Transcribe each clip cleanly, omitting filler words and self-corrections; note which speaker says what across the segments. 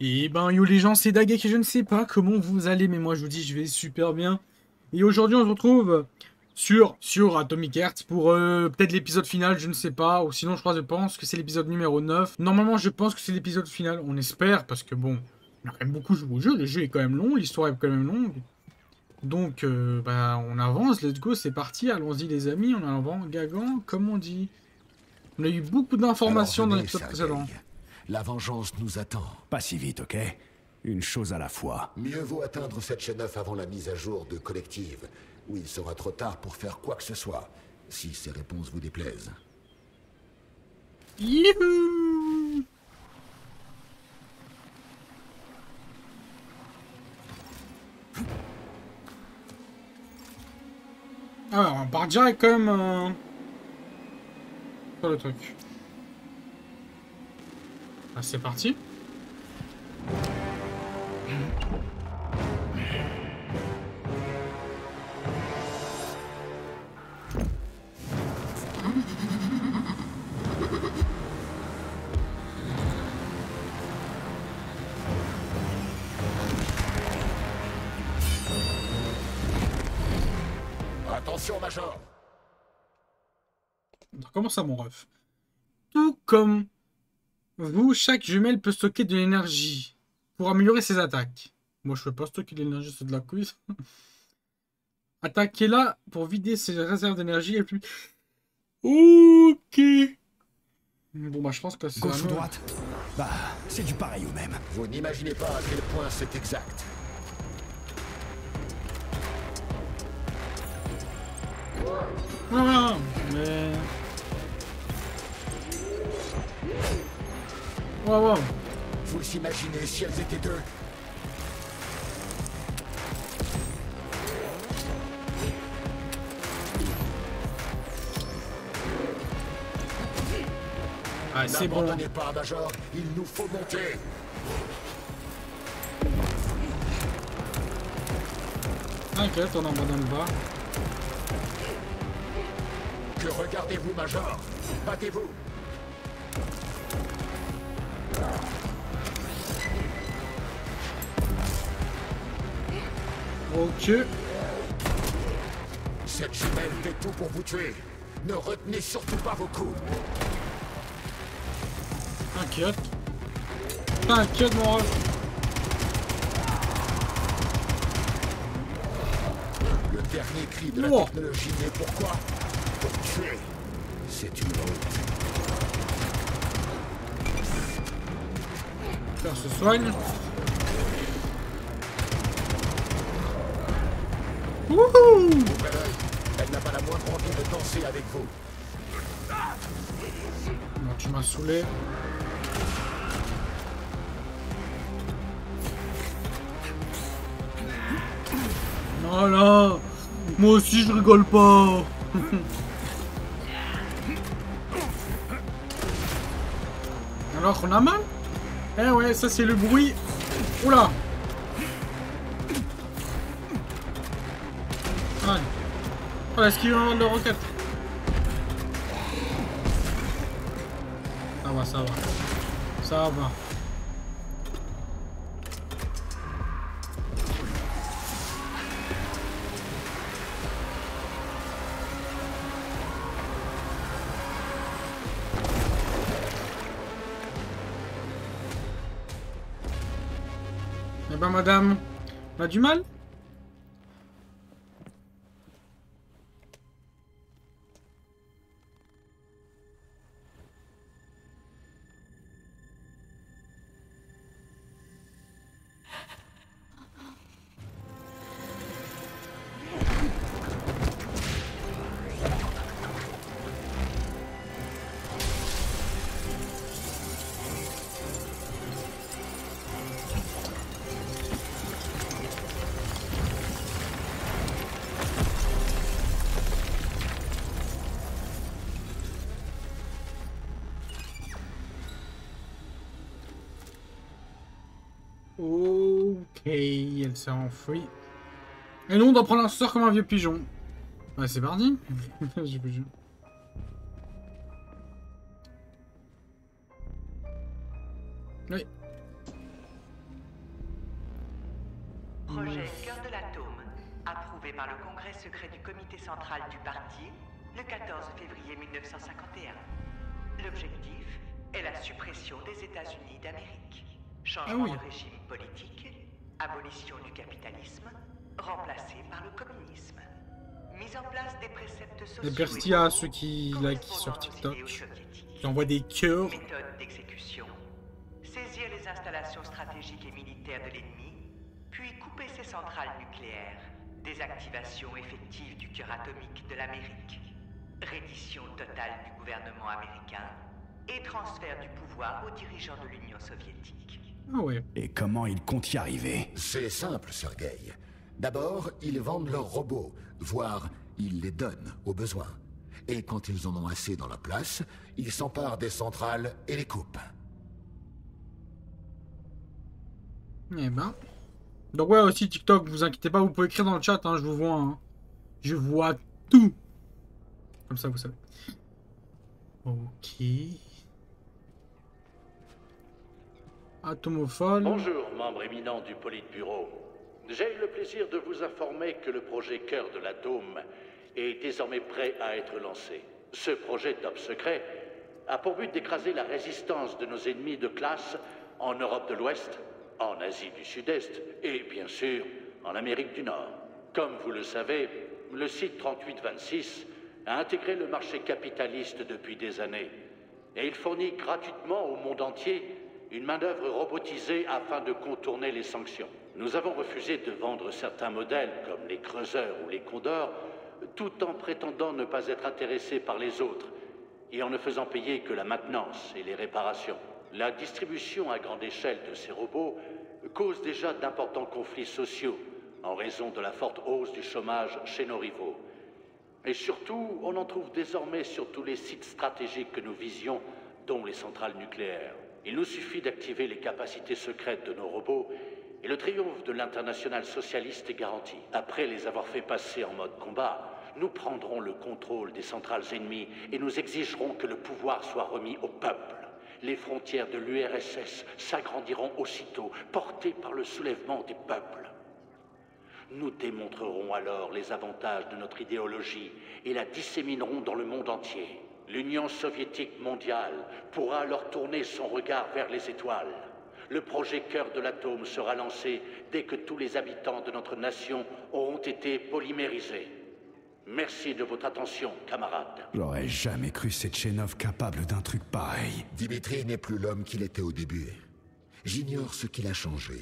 Speaker 1: Et ben yo les gens, c'est Dagek et je ne sais pas comment vous allez, mais moi je vous dis je vais super bien. Et aujourd'hui on se retrouve sur Atomic Heart pour peut-être l'épisode final, je ne sais pas. Ou sinon je pense que c'est l'épisode numéro 9. Normalement je pense que c'est l'épisode final, on espère, parce que bon, on a quand même beaucoup joué au jeu, le jeu est quand même long, l'histoire est quand même longue. Donc bah on avance, let's go, c'est parti, allons-y les amis, on avance, Gagan, comme on dit. On a eu beaucoup
Speaker 2: Alors
Speaker 1: d'informations dans
Speaker 2: venez,
Speaker 1: l'épisode
Speaker 2: Sergueï.
Speaker 1: précédent.
Speaker 2: La vengeance nous attend.
Speaker 3: Pas si vite, ok? Une chose à la fois.
Speaker 4: Mieux vaut atteindre cette chaîne 9 avant la mise à jour de Collective, où il sera trop tard pour faire quoi que ce soit, si ces réponses vous déplaisent.
Speaker 1: Youhou! Alors, on part direct quand même sur le truc. Ah, c'est parti.
Speaker 4: Attention, Major!
Speaker 1: Comment ça, mon ref? Tout comme vous, chaque jumelle peut stocker de l'énergie pour améliorer ses attaques. Moi, je peux pas stocker de l'énergie, c'est de la quiz. Attaquez-la pour vider ses réserves d'énergie et puis... Ok. Bon, bah, je pense que c'est
Speaker 3: Gauche ou
Speaker 1: un...
Speaker 3: droite? Bah, c'est du pareil au même.
Speaker 4: Vous n'imaginez pas à quel point c'est exact.
Speaker 1: Ah, mais... Wow, wow.
Speaker 4: Vous imaginez si elles étaient deux?
Speaker 1: Ah, c'est bon.
Speaker 4: N'abandonnez pas, Major, il nous faut monter.
Speaker 1: T'inquiète, on n'abandonne pas.
Speaker 4: Que regardez-vous, Major? Battez-vous.
Speaker 1: Ok.
Speaker 4: Cette jumelle fait tout pour vous tuer. Ne retenez surtout pas vos coups.
Speaker 1: T'inquiète. T'inquiète, mon ref.
Speaker 4: Le dernier cri de la
Speaker 1: Wow.
Speaker 4: technologie n'est pourquoi? Pour tuer. C'est une honte.
Speaker 1: Faire se soigne. Wouhou!
Speaker 4: Au bel œil, elle n'a pas la moindre envie de danser avec vous.
Speaker 1: Non, tu m'as saoulé. Voilà. Moi aussi, je rigole pas. Alors, on a mal? Eh ouais, ça c'est le bruit. Oula. Allez. Oh, est-ce qu'il va y avoir de la roquette? Ça va, ça va. Ça va. Eh ben, madame, on a du mal? Ok, elle s'est enfuie. Et nous, on doit prendre un sort comme un vieux pigeon. Ouais, c'est parti. J'ai plus de jeu. Oui.
Speaker 5: Projet Cœur de l'Atome, approuvé par le Congrès secret du Comité central du parti le 14 février 1951. L'objectif est la suppression des États-Unis d'Amérique. Changement de régime politique, abolition du capitalisme, remplacé par le communisme. Mise en place des préceptes sociaux.
Speaker 1: Merci à ceux qui like sur TikTok, qui envoient des cœurs.
Speaker 5: Méthode d'exécution. Saisir les installations stratégiques et militaires de l'ennemi, puis couper ses centrales nucléaires. Désactivation effective du cœur atomique de l'Amérique. Reddition totale du gouvernement américain et transfert du pouvoir aux dirigeants de l'Union soviétique.
Speaker 1: Ah ouais.
Speaker 3: Et comment ils comptent y arriver?
Speaker 4: C'est simple, Sergei. D'abord, ils vendent leurs robots, voire ils les donnent au besoin. Et quand ils en ont assez dans la place, ils s'emparent des centrales et les coupent.
Speaker 1: Eh ben. Donc ouais, aussi TikTok, vous inquiétez pas, vous pouvez écrire dans le chat, hein, je vous vois. Hein. Je vois tout. Comme ça, vous savez. Ok. Atomophone.
Speaker 6: Bonjour, membre éminent du Politburo. J'ai le plaisir de vous informer que le projet Cœur de l'Atome est désormais prêt à être lancé. Ce projet top secret a pour but d'écraser la résistance de nos ennemis de classe en Europe de l'Ouest, en Asie du Sud-Est et, bien sûr, en Amérique du Nord. Comme vous le savez, le site 3826 a intégré le marché capitaliste depuis des années et il fournit gratuitement au monde entier une main-d'œuvre robotisée afin de contourner les sanctions. Nous avons refusé de vendre certains modèles comme les Creuseurs ou les Condors, tout en prétendant ne pas être intéressés par les autres et en ne faisant payer que la maintenance et les réparations. La distribution à grande échelle de ces robots cause déjà d'importants conflits sociaux en raison de la forte hausse du chômage chez nos rivaux. Et surtout, on en trouve désormais sur tous les sites stratégiques que nous visions, dont les centrales nucléaires. Il nous suffit d'activer les capacités secrètes de nos robots et le triomphe de l'international socialiste est garanti. Après les avoir fait passer en mode combat, nous prendrons le contrôle des centrales ennemies et nous exigerons que le pouvoir soit remis au peuple. Les frontières de l'URSS s'agrandiront aussitôt, portées par le soulèvement des peuples. Nous démontrerons alors les avantages de notre idéologie et la disséminerons dans le monde entier. L'Union soviétique mondiale pourra alors tourner son regard vers les étoiles. Le projet Cœur de l'Atome sera lancé dès que tous les habitants de notre nation auront été polymérisés. Merci de votre attention, camarades.
Speaker 3: J'aurais jamais cru Sechenov capable d'un truc pareil.
Speaker 4: Dimitri n'est plus l'homme qu'il était au début. J'ignore ce qu'il a changé.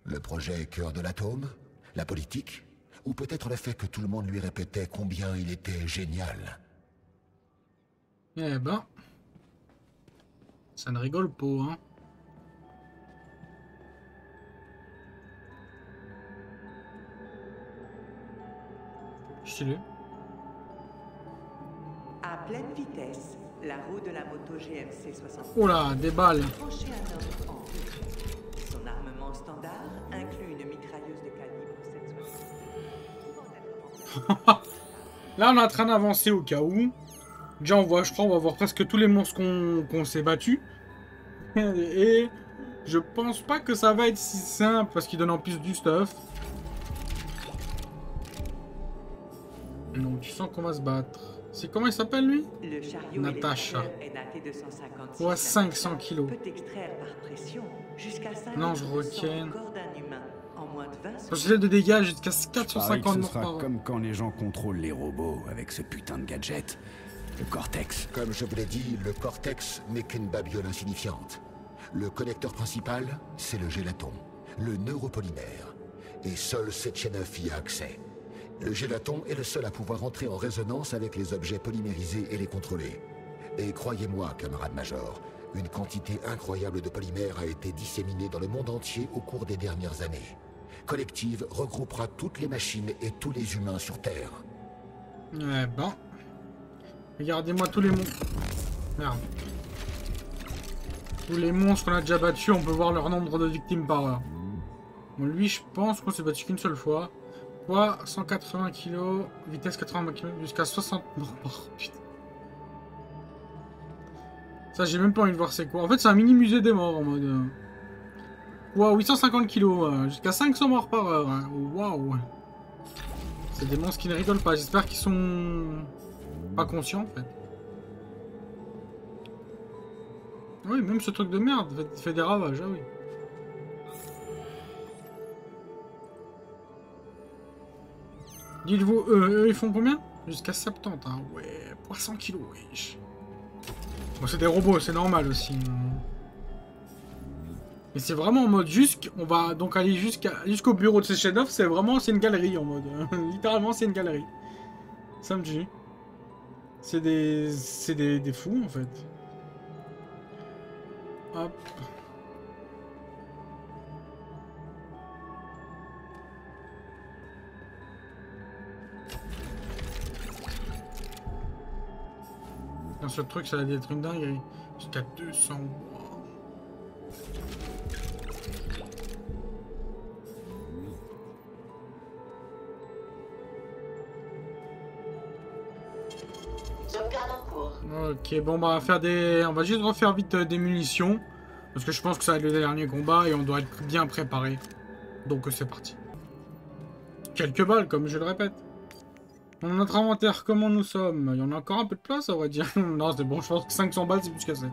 Speaker 4: Le projet Cœur de l'Atome? La politique? Ou peut-être le fait que tout le monde lui répétait combien il était génial?
Speaker 1: Eh ben. Ça ne rigole pas, hein. Stylé.
Speaker 5: À pleine vitesse, la roue de la moto GMC 60.
Speaker 1: Oh là, des balles.
Speaker 5: Tranché un homme en route. Son armement standard inclut une mitrailleuse de calibre 7,62.
Speaker 1: Là, on est en train d'avancer au cas où. Déjà, je crois, on va voir presque tous les monstres qu'on s'est battus. Et je pense pas que ça va être si simple parce qu'il donne en plus du stuff. Donc, tu sens qu'on va se battre. C'est comment il s'appelle, lui?
Speaker 5: Le chariot
Speaker 1: Natacha.
Speaker 5: est daté de 156.
Speaker 1: Ouais, 500 kilos.
Speaker 5: Peut extraire par pression jusqu'à 5
Speaker 1: Non, je retiens.
Speaker 5: corps d'un humain en moins de 20
Speaker 1: Potentiel de dégâts jusqu'à
Speaker 3: Pareil que
Speaker 1: 450
Speaker 3: ce
Speaker 1: morts
Speaker 3: sera
Speaker 1: par an.
Speaker 3: comme quand les gens contrôlent les robots avec ce putain de gadget. Le Cortex.
Speaker 4: Comme je vous l'ai dit, le Cortex n'est qu'une babiole insignifiante. Le connecteur principal, c'est le gélaton, le neuropolymère. Et seul Sechenov y a accès. Le gélaton est le seul à pouvoir entrer en résonance avec les objets polymérisés et les contrôler. Et croyez-moi, camarade major, une quantité incroyable de polymères a été disséminée dans le monde entier au cours des dernières années. Collective regroupera toutes les machines et tous les humains sur Terre.
Speaker 1: Eh ben. Regardez-moi tous les monstres. Merde. Tous les monstres qu'on a déjà battus, on peut voir leur nombre de victimes par heure. Bon, lui, je pense qu'on s'est battu qu'une seule fois. Poids 180 kg, vitesse 80 km, jusqu'à 60 morts par heure. Putain. Ça, j'ai même pas envie de voir c'est quoi. En fait, c'est un mini musée des morts en mode. Wow, 850 kilos, jusqu'à 500 morts par heure. Hein. Waouh. C'est des monstres qui ne rigolent pas. J'espère qu'ils sont pas conscients en fait. Oui, même ce truc de merde fait des ravages, ah oui. Dites-vous, eux, ils font combien? Jusqu'à 70, hein. Ouais, 300 kilos, wesh. Bon, c'est des robots, c'est normal aussi. Mais c'est vraiment en mode on va donc aller jusqu'au bureau de Sechenov, c'est une galerie en mode. Littéralement, c'est une galerie. Ça me dit. C'est des fous en fait. Hop. Dans ce truc, ça va être une dinguerie. Jusqu'à 200. Ok, bon, bah, on va juste refaire vite des munitions. Parce que je pense que ça va être le dernier combat et on doit être bien préparé. Donc, c'est parti. Quelques balles, comme je le répète. Dans notre inventaire, comment nous sommes? Il y en a encore un peu de place, on va dire. Non, c'est bon, je pense que 500 balles, c'est plus que ça.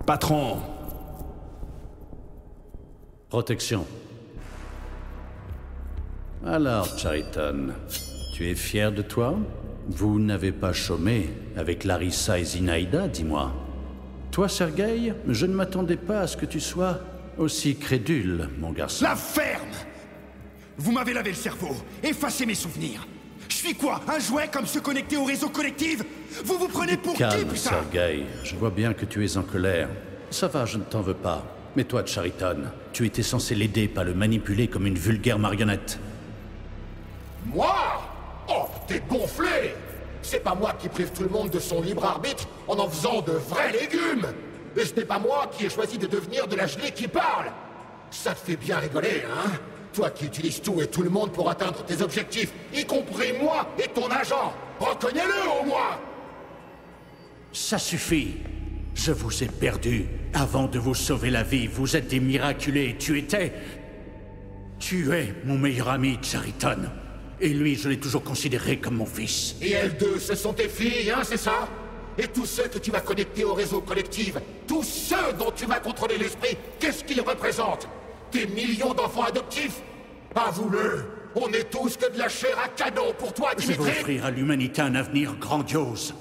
Speaker 3: Patron!
Speaker 2: Protection. Alors, Chariton, tu es fier de toi? Vous n'avez pas chômé avec Larissa et Zinaïda, dis-moi. Toi, Sergueï, je ne m'attendais pas à ce que tu sois aussi crédule, mon garçon.
Speaker 3: La ferme! Vous m'avez lavé le cerveau, effacé mes souvenirs. Je suis quoi, un jouet comme ceux connectés au réseau collectif? Vous vous prenez pour qui,
Speaker 2: Calme,
Speaker 3: putain?
Speaker 2: Sergueï. Je vois bien que tu es en colère. Ça va, je ne t'en veux pas. Mais toi, Chariton, tu étais censé l'aider, pas le manipuler comme une vulgaire marionnette.
Speaker 4: Moi? Oh, t'es gonflé! C'est pas moi qui prive tout le monde de son libre arbitre en faisant de vrais légumes! Et ce n'est pas moi qui ai choisi de devenir de la gelée qui parle! Ça te fait bien rigoler, hein? Toi qui utilises tout et tout le monde pour atteindre tes objectifs, y compris moi et ton agent! Reconnais-le au moins!
Speaker 2: Ça suffit. Je vous ai perdu. Avant de vous sauver la vie, vous êtes des miraculés. Tu es mon meilleur ami, Chariton. Et lui, je l'ai toujours considéré comme mon fils.
Speaker 4: Et elles deux, ce sont tes filles, hein, c'est ça? Et tous ceux que tu vas connecter au réseau collectif, tous ceux dont tu vas contrôler l'esprit, qu'est-ce qu'ils représentent? Des millions d'enfants adoptifs? Avoue-le, on est tous que de la chair à canon pour toi,
Speaker 2: Je vais
Speaker 4: Dimitri!
Speaker 2: offrir à l'humanité un avenir grandiose.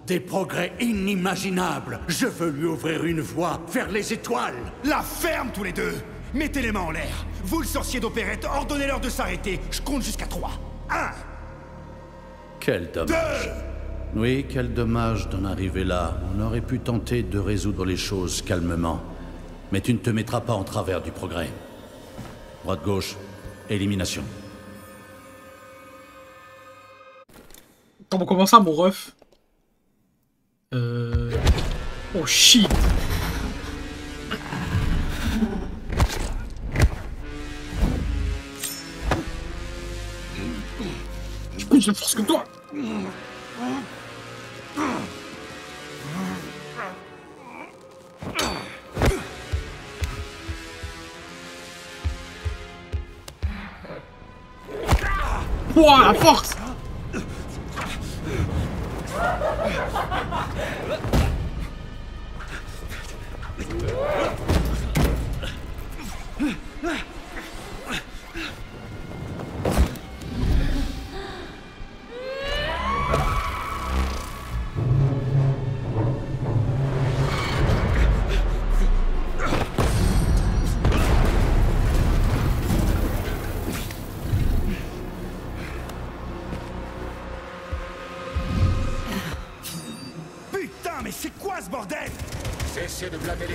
Speaker 2: Des progrès inimaginables. Je veux lui ouvrir une voie vers les étoiles.
Speaker 3: La ferme, tous les deux! Mettez les mains en l'air! Vous, le sorcier d'opérette, ordonnez-leur de s'arrêter. Je compte jusqu'à 3. 1,
Speaker 2: Quel dommage. Oui, quel dommage d'en arriver là. On aurait pu tenter de résoudre les choses calmement. Mais tu ne te mettras pas en travers du progrès. Droite-gauche, élimination.
Speaker 1: Comment ça, mon ref? Oh shit! J'ai plus de force que toi! Ouah, la force!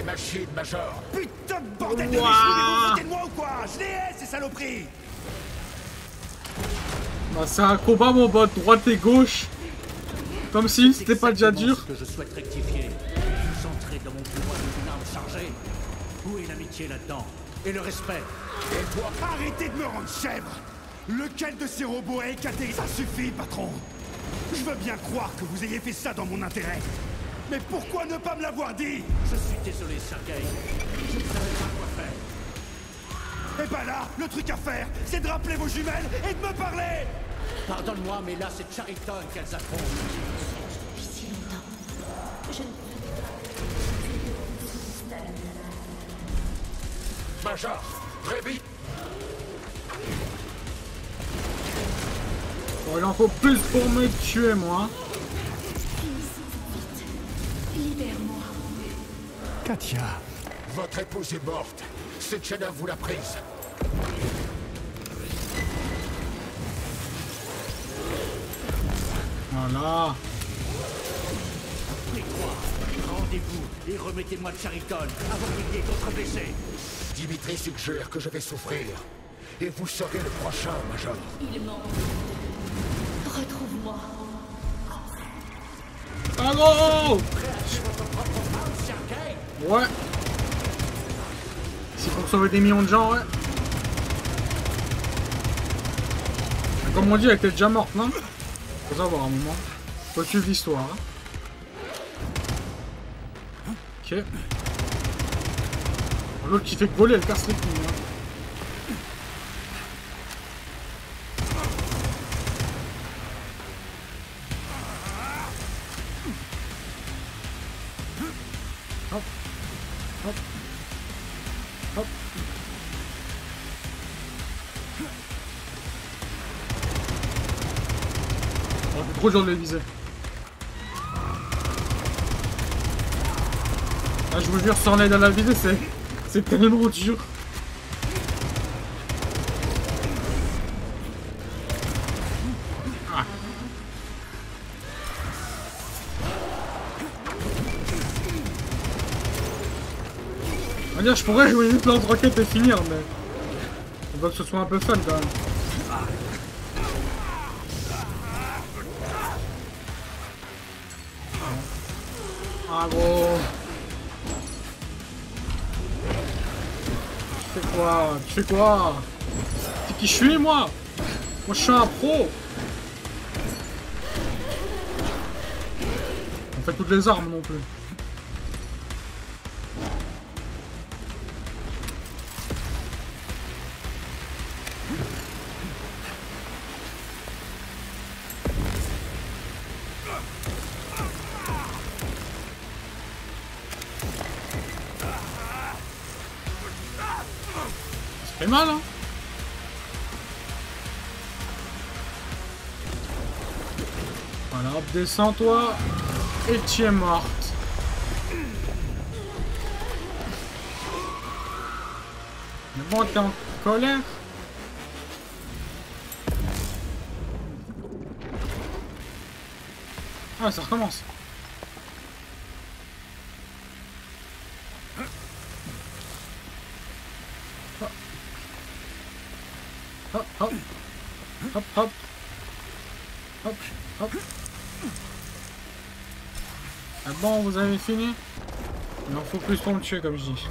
Speaker 4: machines, Major.
Speaker 3: Putain de bordel de
Speaker 1: Ouah.
Speaker 3: riche, vous foutez de moi ou quoi? Je les hais, ces saloperies.
Speaker 1: Bah, c'est un combat, mon bot, droite et gauche. Comme si c'était pas déjà dur.
Speaker 6: Ce que je souhaite rectifier. Vous entrez dans mon pouvoir d'une arme chargée. Où est l'amitié là-dedans? Et le respect?
Speaker 3: Et toi, arrêtez de me rendre chèvre. Lequel de ces robots a éclaté? Ça suffit, patron. Je veux bien croire que vous ayez fait ça dans mon intérêt. Mais pourquoi ne pas me l'avoir dit?
Speaker 6: Je suis désolé, Sergei. Je ne savais pas quoi faire.
Speaker 3: Et bah là, le truc à faire, c'est de rappeler vos jumelles et de me parler.
Speaker 6: Pardonne-moi, mais là, c'est Chariton qu'elles affrontent.
Speaker 7: Depuis si longtemps, je ne
Speaker 4: Major, très vite.
Speaker 1: Bon, il en faut plus pour me tuer, moi.
Speaker 7: libère-moi.
Speaker 3: Katia.
Speaker 4: Votre épouse est morte. Setchenov vous l'a prise.
Speaker 1: Voilà.
Speaker 6: Les trois, rendez-vous et remettez-moi Chariton avant qu'il y ait d'autres blessés.
Speaker 4: Dimitri suggère que je vais souffrir. Et vous serez le prochain, Major.
Speaker 7: Il ment. Retrouve-moi.
Speaker 1: Allô.
Speaker 6: Sergei,
Speaker 1: Ouais. C'est pour sauver des millions de gens, ouais. Comme on dit, elle était déjà morte, non? Faut savoir un moment. Faut suivre l'histoire. Ok. L'autre qui fait que voler, elle casse les couilles. Hein. Hop. Hop. Hop. Oh, c'est trop dur de les viser. Ah, je vous jure, sans l'aide à la visée, c'est tellement dur. Ah. On va dire, je pourrais jouer une lance roquette et finir, mais on veut que ce soit un peu fun quand même. Ah gros. Tu fais quoi? Tu fais quoi? C'est qui je suis moi? Moi je suis un pro. On fait toutes les armes non plus. Ça fait mal, hein? Voilà, hop, descends-toi. Et tu es morte. Mais bon, t'es en colère? Ah, ça recommence. Hop, hop. Hop, hop. Hop, hop. Ah bon, vous avez fini? Il en faut plus pour me tuer, comme je dis.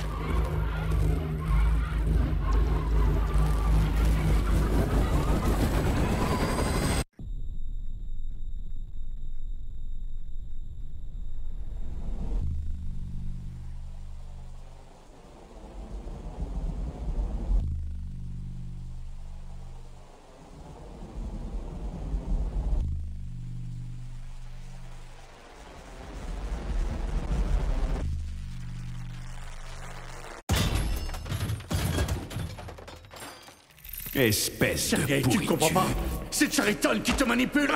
Speaker 3: Espèce
Speaker 6: Sergei,
Speaker 3: de
Speaker 6: tu ne comprends pas? C'est Chariton qui te manipule!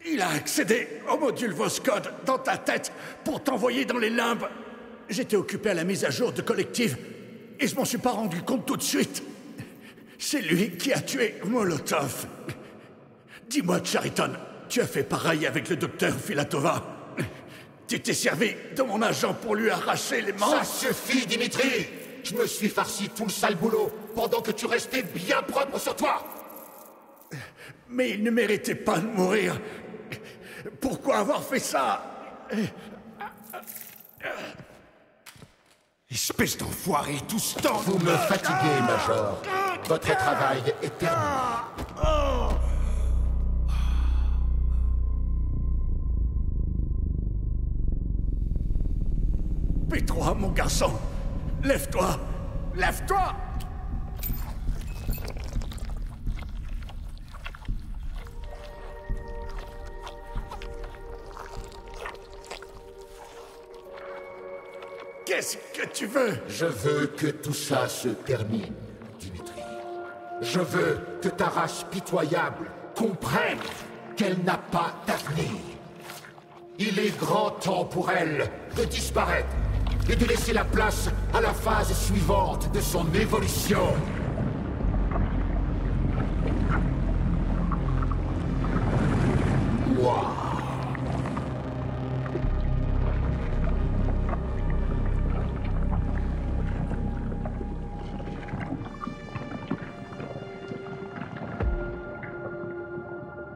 Speaker 6: Il a accédé au module Voscode dans ta tête pour t'envoyer dans les limbes. J'étais occupé à la mise à jour de Collective et je m'en suis pas rendu compte tout de suite. C'est lui qui a tué Molotov. Dis-moi, Chariton, tu as fait pareil avec le docteur Filatova. Tu t'es servi de mon agent pour lui arracher les membres.
Speaker 4: Ça suffit, Dimitri! Je me suis farci tout le sale boulot pendant que tu restais bien propre sur toi!
Speaker 6: Mais il ne méritait pas de mourir. Pourquoi avoir fait ça?
Speaker 3: Espèce d'enfoiré, tout ce temps...
Speaker 4: Vous me fatiguez, Major. Votre travail est terminé.
Speaker 6: P3, mon garçon, lève-toi! Lève-toi! Qu'est-ce que tu veux?
Speaker 4: Je veux que tout ça se termine, Dimitri. Je veux que ta race pitoyable comprenne qu'elle n'a pas d'avenir. Il est grand temps pour elle de disparaître et de laisser la place à la phase suivante de son évolution. Moi.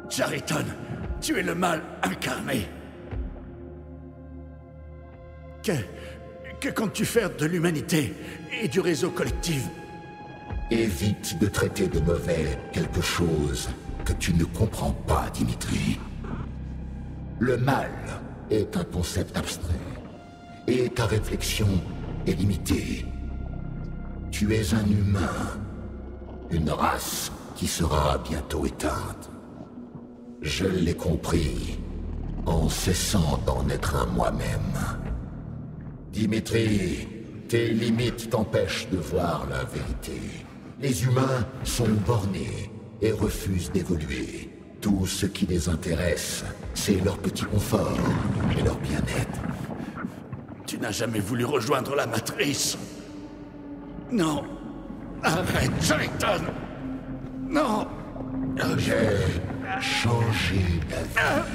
Speaker 6: Chariton, tu es le mal incarné. Que comptes-tu faire de l'humanité et du réseau collectif?
Speaker 4: Évite de traiter de mauvais quelque chose que tu ne comprends pas, Dimitri. Le mal est un concept abstrait, et ta réflexion est limitée. Tu es un humain, une race qui sera bientôt éteinte. Je l'ai compris en cessant d'en être un moi-même. Dimitri, tes limites t'empêchent de voir la vérité. Les humains sont bornés et refusent d'évoluer. Tout ce qui les intéresse, c'est leur petit confort et leur bien-être.
Speaker 6: Tu n'as jamais voulu rejoindre la Matrice. Non. Arrête, Chariton. Non.
Speaker 4: J'ai changé d'avis.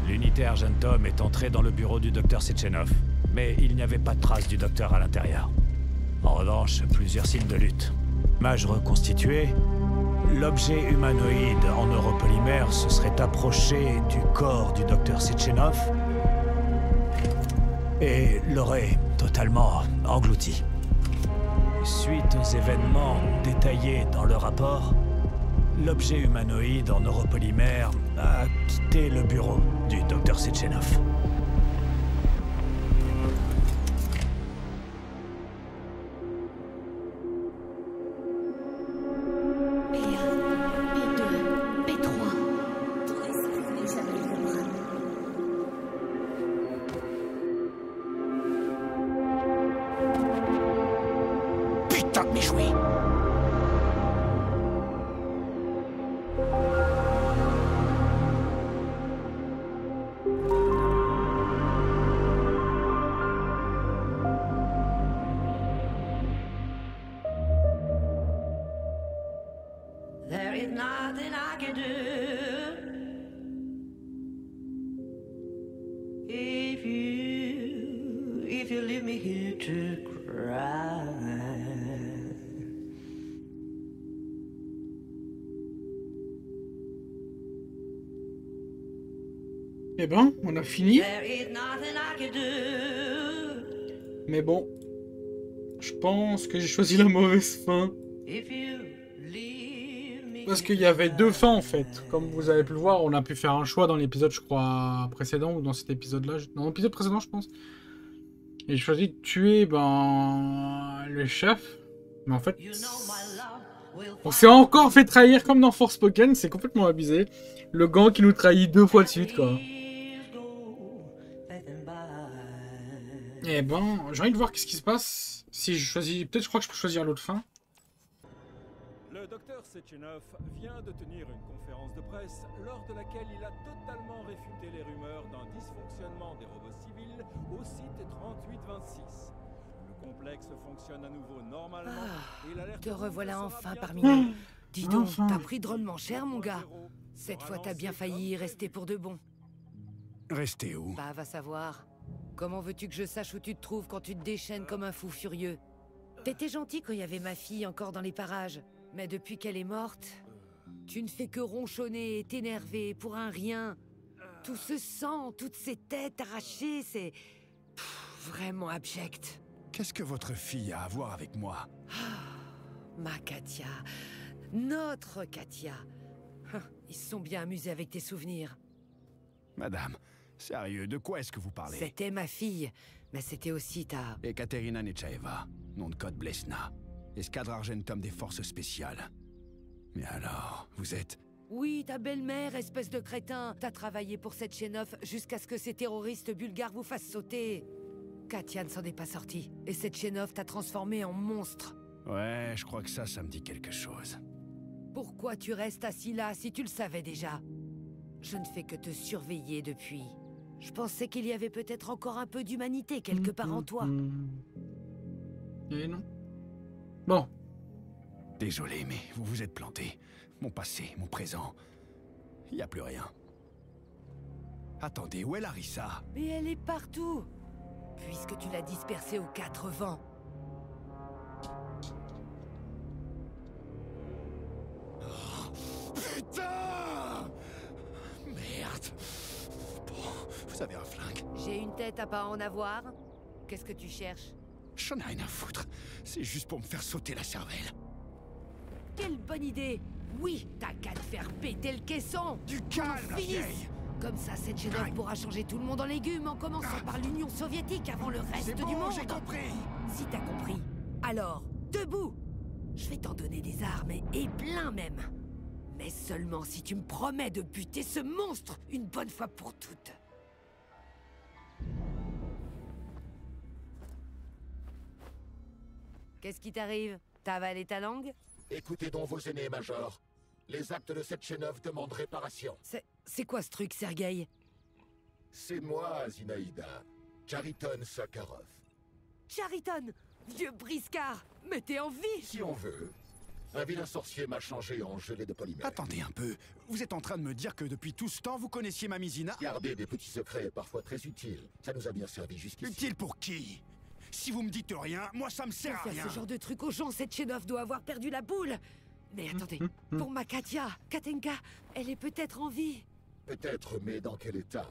Speaker 8: L'unité Argentum est entrée dans le bureau du docteur Sechenov, mais il n'y avait pas de trace du docteur à l'intérieur. En revanche, plusieurs signes de lutte. Mage reconstitué, l'objet humanoïde en neuropolymère se serait approché du corps du docteur Sechenov et l'aurait totalement englouti. Suite aux événements détaillés dans le rapport, l'objet humanoïde en neuropolymère a quitté le bureau du docteur Sechenov.
Speaker 3: Putain de méchouis!
Speaker 5: There is nothing I can do if you leave me here to cry.
Speaker 1: Eh ben, on a fini. Mais bon, je pense que j'ai choisi la mauvaise fin. Parce qu'il y avait deux fins en fait. Comme vous avez pu le voir, on a pu faire un choix dans l'épisode, je crois, précédent, ou dans cet épisode-là. Dans l'épisode précédent, je pense. Et j'ai choisi de tuer, le chef. Mais en fait, on s'est encore fait trahir comme dans Forspoken, c'est complètement abusé. Le gant qui nous trahit 2 fois de suite, quoi. Eh ben, j'ai envie de voir qu'est-ce qui se passe. Si je choisis... Peut-être je crois que je peux choisir l'autre fin.
Speaker 9: Le docteur Sechenov vient de tenir une conférence de presse lors de laquelle il a totalement réfuté les rumeurs d'un dysfonctionnement des robots civils au site 3826. Le complexe fonctionne à nouveau normalement et l'alerte...
Speaker 10: Te revoilà enfin parmi nous. Dis donc,
Speaker 1: Enfin.
Speaker 10: t'as pris drôlement cher, mon gars. Cette fois, t'as bien failli y rester pour de bon.
Speaker 8: Restez où?
Speaker 10: Bah, va savoir. Comment veux-tu que je sache où tu te trouves quand tu te déchaînes comme un fou furieux? T'étais gentil quand il y avait ma fille encore dans les parages. Mais depuis qu'elle est morte, tu ne fais que ronchonner et t'énerver pour un rien. Tout ce sang, toutes ces têtes arrachées, c'est... vraiment abject.
Speaker 8: Qu'est-ce que votre fille a à voir avec moi?
Speaker 10: Ma Katia. Notre Katia. Ils se sont bien amusés avec tes souvenirs.
Speaker 8: Madame, sérieux, de quoi est-ce que vous parlez?
Speaker 10: C'était ma fille, mais c'était aussi ta...
Speaker 8: Ekaterina Nechaeva, nom de code Blesna. Escadre Argentum des forces spéciales. Mais alors, vous êtes...
Speaker 10: Oui, ta belle-mère, espèce de crétin. T'as travaillé pour cette Sechenov jusqu'à ce que ces terroristes bulgares vous fassent sauter. Katia ne s'en est pas sortie. Et cette Sechenov t'a transformé en monstre.
Speaker 8: Ouais, je crois que ça me dit quelque chose.
Speaker 10: Pourquoi tu restes assis là si tu le savais déjà? Je ne fais que te surveiller depuis. Je pensais qu'il y avait peut-être encore un peu d'humanité quelque part en toi.
Speaker 1: Et non. Bon.
Speaker 8: Désolé, mais vous vous êtes planté. Mon passé, mon présent. Il n'y a plus rien. Attendez, où est Larissa?
Speaker 10: Mais elle est partout. Puisque tu l'as dispersée aux 4 vents.
Speaker 8: Putain! Merde! Bon, vous avez un flingue?
Speaker 10: J'ai une tête à pas en avoir. Qu'est-ce que tu cherches?
Speaker 8: J'en ai rien à foutre. C'est juste pour me faire sauter la cervelle.
Speaker 10: Quelle bonne idée! Oui, t'as qu'à te faire péter le caisson!
Speaker 8: Du calme, la
Speaker 10: Fils!
Speaker 8: vieille!
Speaker 10: Comme ça, cette Sechenov pourra changer tout le monde en légumes en commençant par l'Union soviétique avant le reste
Speaker 8: C'est
Speaker 10: du
Speaker 8: bon,
Speaker 10: monde!
Speaker 8: j'ai compris!
Speaker 10: Si t'as compris, alors, debout! Je vais t'en donner des armes, et plein même! Mais seulement si tu me promets de buter ce monstre une bonne fois pour toutes! Qu'est-ce qui t'arrive? T'as avalé ta langue?
Speaker 4: Écoutez donc vos aînés, Major. Les actes de Sechenov demandent réparation.
Speaker 10: C'est quoi ce truc, Sergueï?
Speaker 4: C'est moi, Zinaïda. Chariton Sakharov.
Speaker 10: Chariton! Vieux briscard! Mais t'es en vie!
Speaker 4: Si on veut. Un vilain sorcier m'a changé en gelée de polymère.
Speaker 8: Attendez un peu. Vous êtes en train de me dire que depuis tout ce temps, vous connaissiez Mamizina?
Speaker 4: Garder des petits secrets est parfois très utile. Ça nous a bien servi jusqu'ici.
Speaker 8: Utile pour qui? Si vous me dites rien, moi ça me sert à
Speaker 10: Faire
Speaker 8: rien.
Speaker 10: ce genre de truc aux gens, cette Sechenov doit avoir perdu la boule! Mais attendez, pour ma Katia, Katenka, elle est peut-être en vie.
Speaker 4: Peut-être, mais dans quel état?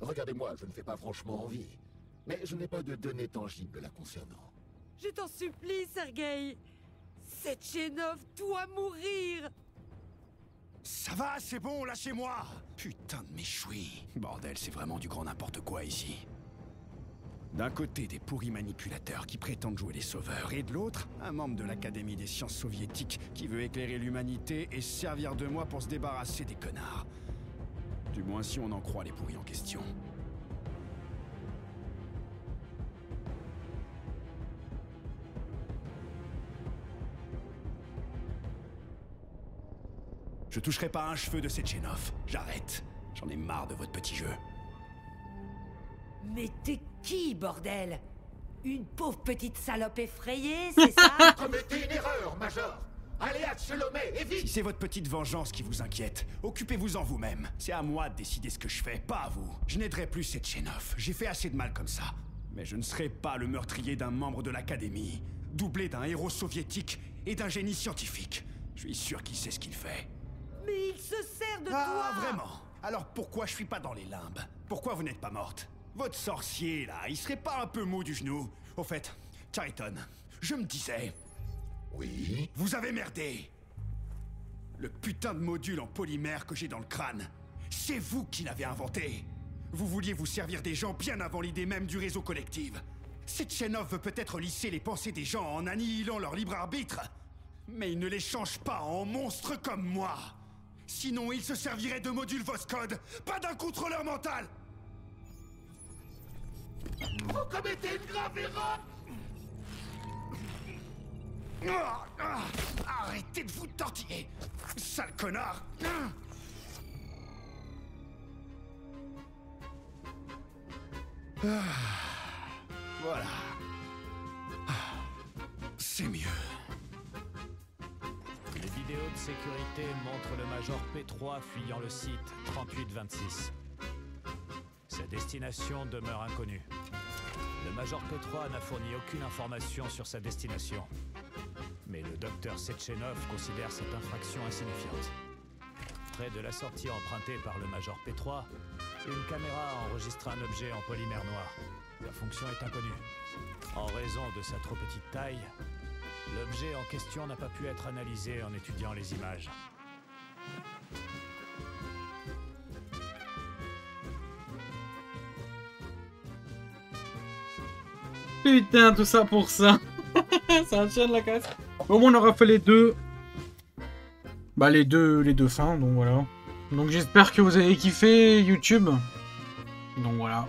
Speaker 4: Regardez-moi, je ne fais pas franchement envie. Mais je n'ai pas de données tangibles la concernant.
Speaker 10: Je t'en supplie, Sergueï! Cette Sechenov doit mourir!
Speaker 8: Ça va, c'est bon, lâchez-moi! Putain de méchoui. Bordel, c'est vraiment du grand n'importe quoi ici. D'un côté, des pourris manipulateurs qui prétendent jouer les sauveurs, et de l'autre, un membre de l'Académie des sciences soviétiques qui veut éclairer l'humanité et se servir de moi pour se débarrasser des connards. Du moins si on en croit les pourris en question. Je toucherai pas un cheveu de Sechenov. J'arrête. J'en ai marre de votre petit jeu.
Speaker 10: Mais t'es qui, bordel? Une pauvre petite salope effrayée, c'est ça?
Speaker 4: Commettez une erreur, Major! Allez à Tchelomé, et
Speaker 8: Si
Speaker 4: vite!
Speaker 8: c'est votre petite vengeance qui vous inquiète, occupez-vous-en vous-même. C'est à moi de décider ce que je fais, pas à vous. Je n'aiderai plus Sechenov. J'ai fait assez de mal comme ça. Mais je ne serai pas le meurtrier d'un membre de l'Académie, doublé d'un héros soviétique et d'un génie scientifique. Je suis sûr qu'il sait ce qu'il fait.
Speaker 10: Mais il se sert de
Speaker 8: Ah,
Speaker 10: toi!
Speaker 8: vraiment?
Speaker 3: Alors pourquoi je suis pas dans les limbes? Pourquoi vous n'êtes pas morte? Votre sorcier, là, il serait pas un peu mou du genou? Au fait, Chariton, je me disais...
Speaker 4: Oui?
Speaker 3: Vous avez merdé! Le putain de module en polymère que j'ai dans le crâne, c'est vous qui l'avez inventé! Vous vouliez vous servir des gens bien avant l'idée même du réseau collectif. Sechenov veut peut-être lisser les pensées des gens en annihilant leur libre arbitre, mais il ne les change pas en monstres comme moi. Sinon, il se servirait de modules Voscode, pas d'un contrôleur mental. Vous commettez une grave erreur. Arrêtez de vous tortiller, sale connard. Voilà. C'est mieux.
Speaker 8: Les vidéos de sécurité montrent le Major P3 fuyant le site 3826. Sa destination demeure inconnue. Le Major P3 n'a fourni aucune information sur sa destination. Mais le docteur Sechenov considère cette infraction insignifiante. Près de la sortie empruntée par le Major P3, une caméra a enregistré un objet en polymère noir. La fonction est inconnue. En raison de sa trop petite taille, l'objet en question n'a pas pu être analysé en étudiant les images.
Speaker 1: Putain, tout ça pour ça. Ça enchaîne la casse. Au moins on aura fait les deux. Bah les deux fins, donc voilà. Donc j'espère que vous avez kiffé YouTube. Donc voilà.